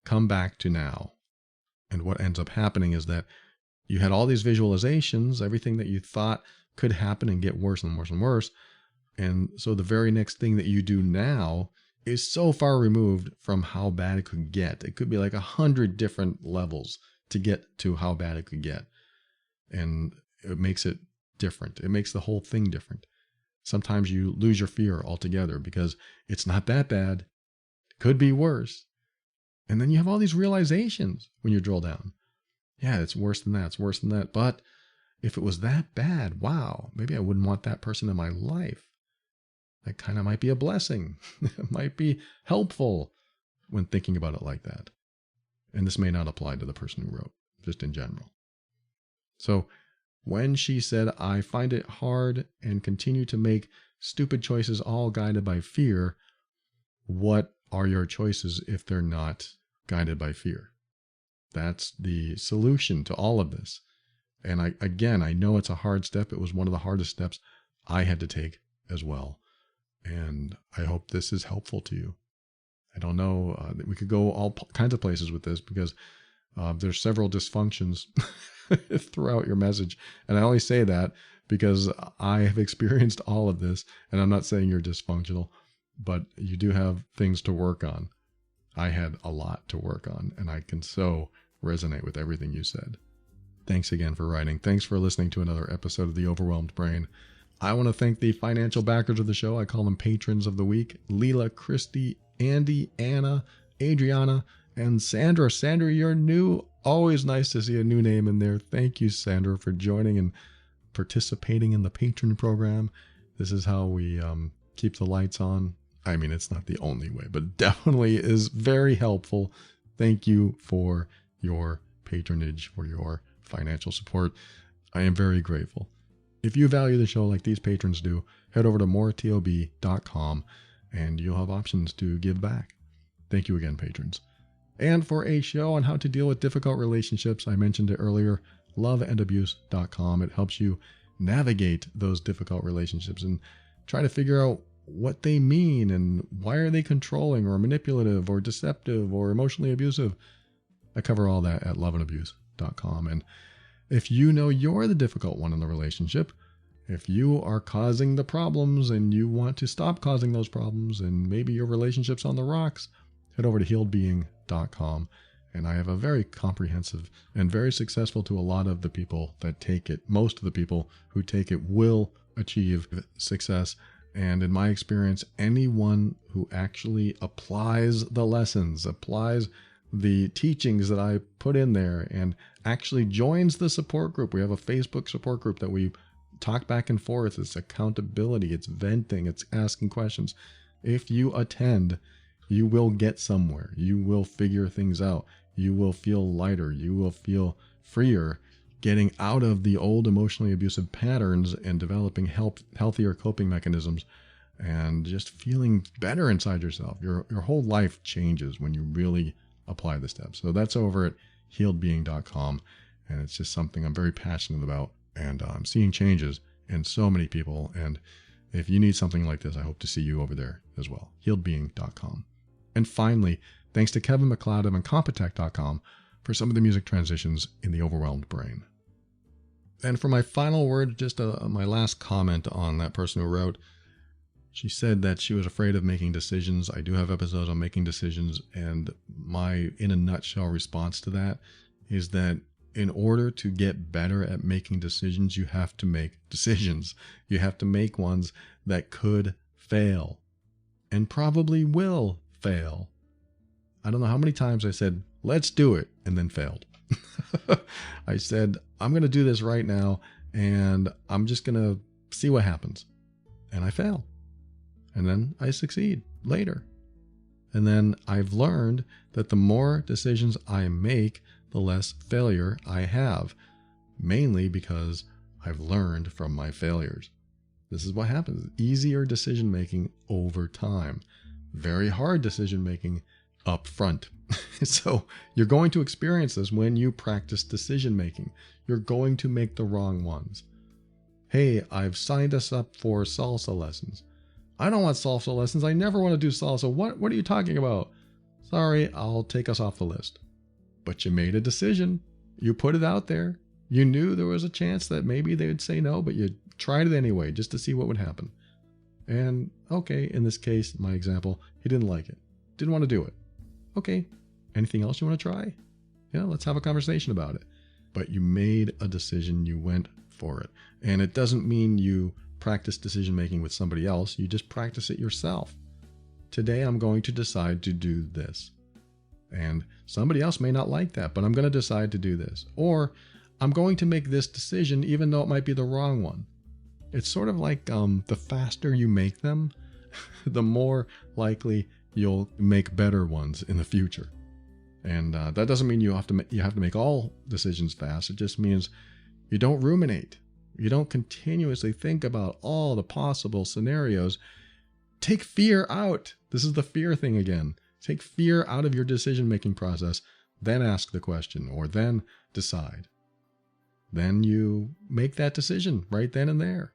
come back to now. And what ends up happening is that you had all these visualizations, everything that you thought could happen and get worse and worse and worse. And so the very next thing that you do now is so far removed from how bad it could get. It could be like 100 different levels to get to how bad it could get. And it makes it different. It makes the whole thing different. Sometimes you lose your fear altogether because it's not that bad. It could be worse. And then you have all these realizations when you drill down. Yeah, it's worse than that. It's worse than that. But if it was that bad, wow, maybe I wouldn't want that person in my life. That kind of might be a blessing. It might be helpful when thinking about it like that. And this may not apply to the person who wrote, just in general. So when she said, I find it hard and continue to make stupid choices all guided by fear, what are your choices if they're not guided by fear? That's the solution to all of this. And I know it's a hard step. It was one of the hardest steps I had to take as well. And I hope this is helpful to you. I don't know. We could go all kinds of places with this because there's several dysfunctions throughout your message. And I only say that because I have experienced all of this. And I'm not saying you're dysfunctional, but you do have things to work on. I had a lot to work on, and I can so resonate with everything you said. Thanks again for writing. Thanks for listening to another episode of The Overwhelmed Brain. I want to thank the financial backers of the show. I call them patrons of the week. Leela, Christy, Andy, Anna, Adriana, and Sandra. Sandra, you're new. Always nice to see a new name in there. Thank you, Sandra, for joining and participating in the patron program. This is how we keep the lights on. I mean, it's not the only way, but definitely is very helpful. Thank you for your patronage, for your financial support. I am very grateful. If you value the show like these patrons do, head over to moretob.com and you'll have options to give back. Thank you again, patrons. And for a show on how to deal with difficult relationships, I mentioned it earlier, loveandabuse.com. It helps you navigate those difficult relationships and try to figure out what they mean and why are they controlling or manipulative or deceptive or emotionally abusive. I cover all that at loveandabuse.com. And if you know you're the difficult one in the relationship, if you are causing the problems and you want to stop causing those problems and maybe your relationship's on the rocks, head over to healedbeing.com. And I have a very comprehensive and very successful to a lot of the people that take it. Most of the people who take it will achieve success. And in my experience, anyone who actually applies the lessons, applies the teachings that I put in there, and actually joins the support group. We have a Facebook support group that we talk back and forth. It's accountability, it's venting, it's asking questions. If you attend, You will get somewhere. You will figure things out. You will feel lighter. You will feel freer, getting out of the old emotionally abusive patterns and developing healthier coping mechanisms, and just feeling better inside yourself. Your whole life changes when you really apply the steps. So that's over at healedbeing.com. And it's just something I'm very passionate about. And I'm seeing changes in so many people. And if you need something like this, I hope to see you over there as well. healedbeing.com. And finally, thanks to Kevin McLeod of Incompetech.com for some of the music transitions in The Overwhelmed Brain. And for my final word, just my last comment on that person who wrote, she said that she was afraid of making decisions. I do have episodes on making decisions, and my, in a nutshell, response to that is that in order to get better at making decisions, you have to make decisions. You have to make ones that could fail and probably will fail. I don't know how many times I said, let's do it, and then failed. I said, I'm going to do this right now, and I'm just going to see what happens. And I fail. And then I succeed later. And then I've learned that the more decisions I make, the less failure I have, mainly because I've learned from my failures. This is what happens. Easier decision making over time. Very hard decision making up front. So you're going to experience this when you practice decision making. You're going to make the wrong ones. Hey, I've signed us up for salsa lessons. I don't want salsa lessons. I never want to do salsa. What are you talking about? Sorry, I'll take us off the list. But you made a decision. You put it out there. You knew there was a chance that maybe they would say no, but you tried it anyway just to see what would happen. And okay, in this case, my example, he didn't like it. Didn't want to do it. Okay, anything else you want to try? Yeah, let's have a conversation about it. But you made a decision. You went for it. And it doesn't mean you practice decision making with somebody else. You just practice it yourself. Today, I'm going to decide to do this. And somebody else may not like that, but I'm going to decide to do this. Or I'm going to make this decision even though it might be the wrong one. It's sort of like the faster you make them, the more likely you'll make better ones in the future. And that doesn't mean you have to make all decisions fast. It just means you don't ruminate. You don't continuously think about all the possible scenarios. Take fear out. This is the fear thing again. Take fear out of your decision-making process, then ask the question, or then decide. Then you make that decision right then and there.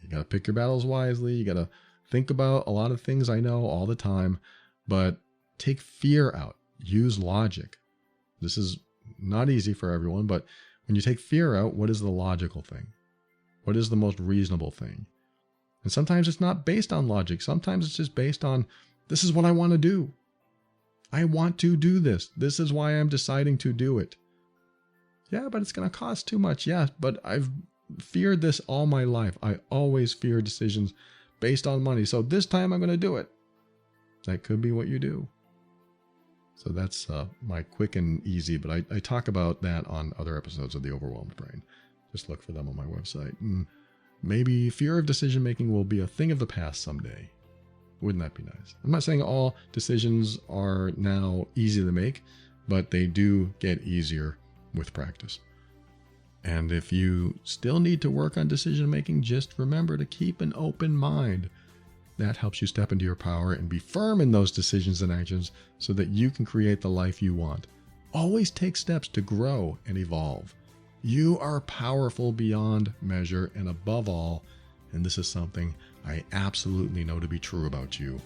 You got to pick your battles wisely. You got to think about a lot of things I know all the time, but take fear out. Use logic. This is not easy for everyone, but when you take fear out, what is the logical thing? What is the most reasonable thing? And sometimes it's not based on logic. Sometimes it's just based on, this is what I want to do. I want to do this. This is why I'm deciding to do it. Yeah, but it's going to cost too much. Yeah, but I've feared this all my life. I always fear decisions based on money. So this time I'm going to do it. That could be what you do. So that's my quick and easy, but I talk about that on other episodes of The Overwhelmed Brain. Just look for them on my website. And maybe fear of decision making will be a thing of the past someday. Wouldn't that be nice? I'm not saying all decisions are now easy to make, but they do get easier with practice. And if you still need to work on decision making, just remember to keep an open mind. That helps you step into your power and be firm in those decisions and actions so that you can create the life you want. Always take steps to grow and evolve. You are powerful beyond measure, and above all, and this is something I absolutely know to be true about you,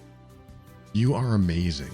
you are amazing.